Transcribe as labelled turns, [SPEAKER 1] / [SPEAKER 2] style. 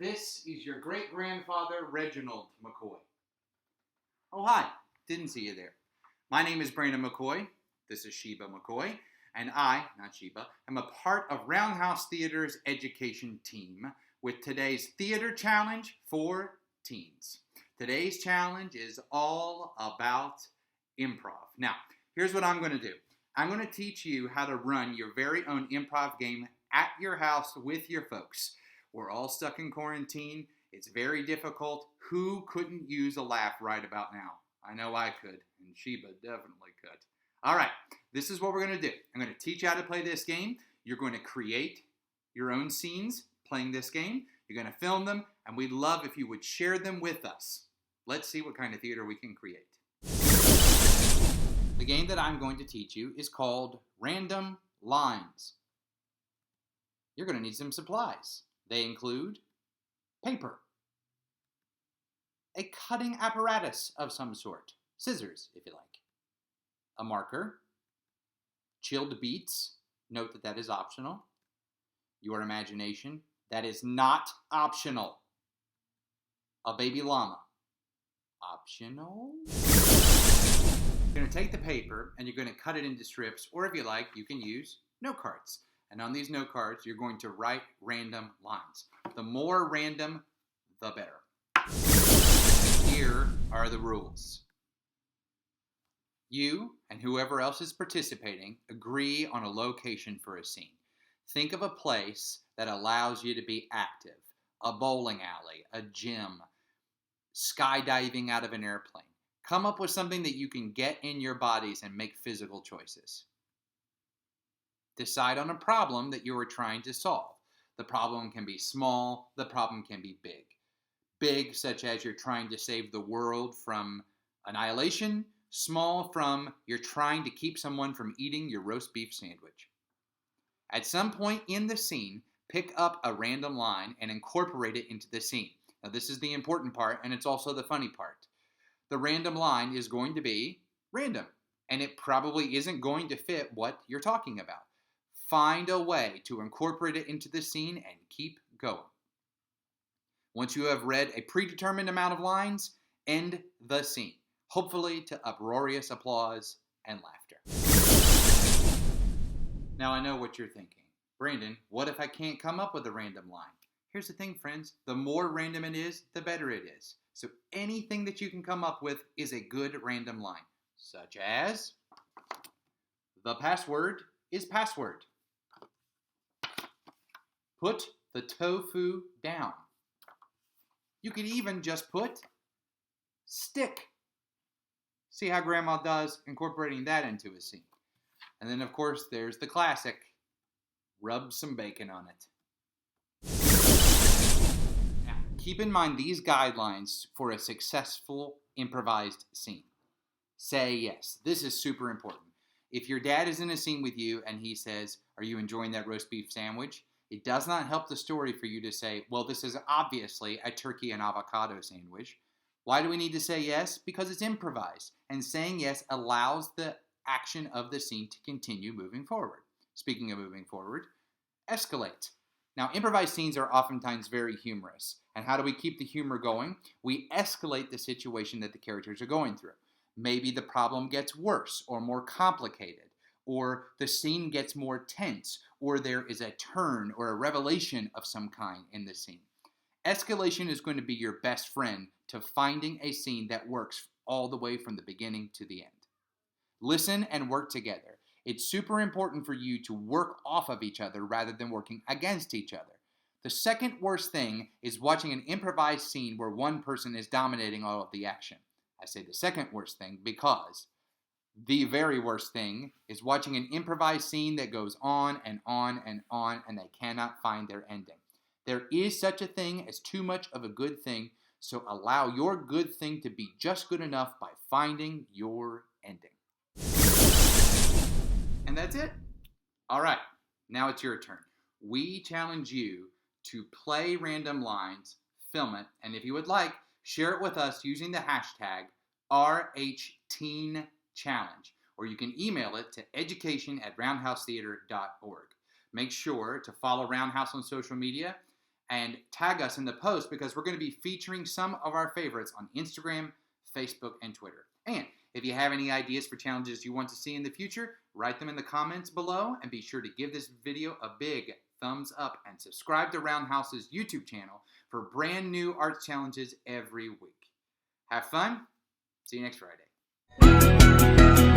[SPEAKER 1] this is your great-grandfather, Reginald McCoy. Oh, hi. Didn't see you there. My name is Brandon McCoy. This is Sheba McCoy. And I, not Sheba, am a part of Roundhouse Theater's education team with today's theater challenge for teens. Today's challenge is all about improv. Now, here's what I'm going to do. I'm going to teach you how to run your very own improv game at your house with your folks. We're all stuck in quarantine. It's very difficult. Who couldn't use a laugh right about now? I know I could, and Sheba definitely could. All right, this is what we're going to do. I'm going to teach you how to play this game. You're going to create your own scenes playing this game. You're going to film them, and we'd love if you would share them with us. Let's see what kind of theater we can create. The game that I'm going to teach you is called Random Lines. You're going to need some supplies. They include paper, a cutting apparatus of some sort, scissors if you like, a marker, chilled beats, note that that is optional, your imagination, that is not optional, a baby llama, optional. You're going to take the paper and you're going to cut it into strips, or if you like, you can use note cards. And on these note cards, you're going to write random lines. The more random, the better. Here are the rules. You and whoever else is participating agree on a location for a scene. Think of a place that allows you to be active. A bowling alley, a gym, skydiving out of an airplane. Come up with something that you can get in your bodies and make physical choices. Decide on a problem that you are trying to solve. The problem can be small, the problem can be big. Big, such as you're trying to save the world from annihilation. Small, from you're trying to keep someone from eating your roast beef sandwich. At some point in the scene, pick up a random line and incorporate it into the scene. Now, this is the important part, and it's also the funny part. The random line is going to be random, and it probably isn't going to fit what you're talking about. Find a way to incorporate it into the scene and keep going. Once you have read a predetermined amount of lines, end the scene, hopefully to uproarious applause and laughter. Now I know what you're thinking. Brandon, what if I can't come up with a random line? Here's the thing, friends. The more random it is, the better it is. So anything that you can come up with is a good random line, such as, the password is password. Put the tofu down. You could even just put stick. See how Grandma does, incorporating that into a scene. And then, of course, there's the classic, rub some bacon on it. Now, keep in mind these guidelines for a successful improvised scene. Say yes. This is super important. If your dad is in a scene with you and he says, "Are you enjoying that roast beef sandwich?" It does not help the story for you to say, "Well, this is obviously a turkey and avocado sandwich." Why do we need to say yes? Because it's improvised. And saying yes allows the action of the scene to continue moving forward. Speaking of moving forward, escalate. Now, improvised scenes are oftentimes very humorous. And how do we keep the humor going? We escalate the situation that the characters are going through. Maybe the problem gets worse or more complicated, or the scene gets more tense, or there is a turn or a revelation of some kind in the scene. Escalation is going to be your best friend to finding a scene that works all the way from the beginning to the end. Listen and work together. It's super important for you to work off of each other rather than working against each other. The second worst thing is watching an improvised scene where one person is dominating all of the action. I say the second worst thing because the very worst thing is watching an improvised scene that goes on and on and on and they cannot find their ending. There is such a thing as too much of a good thing, so allow your good thing to be just good enough by finding your ending. And that's it. All right, now it's your turn. We challenge you to play random lines, film it, and if you would like, share it with us using the hashtag RHTeenChallenge, or you can email it to education@roundhousetheater.org. Make sure to follow Roundhouse on social media and tag us in the post because we're going to be featuring some of our favorites on Instagram, Facebook, and Twitter. And if you have any ideas for challenges you want to see in the future, write them in the comments below, and be sure to give this video a big thumbs up and subscribe to Roundhouse's YouTube channel for brand new art challenges every week. Have fun. See you next Friday.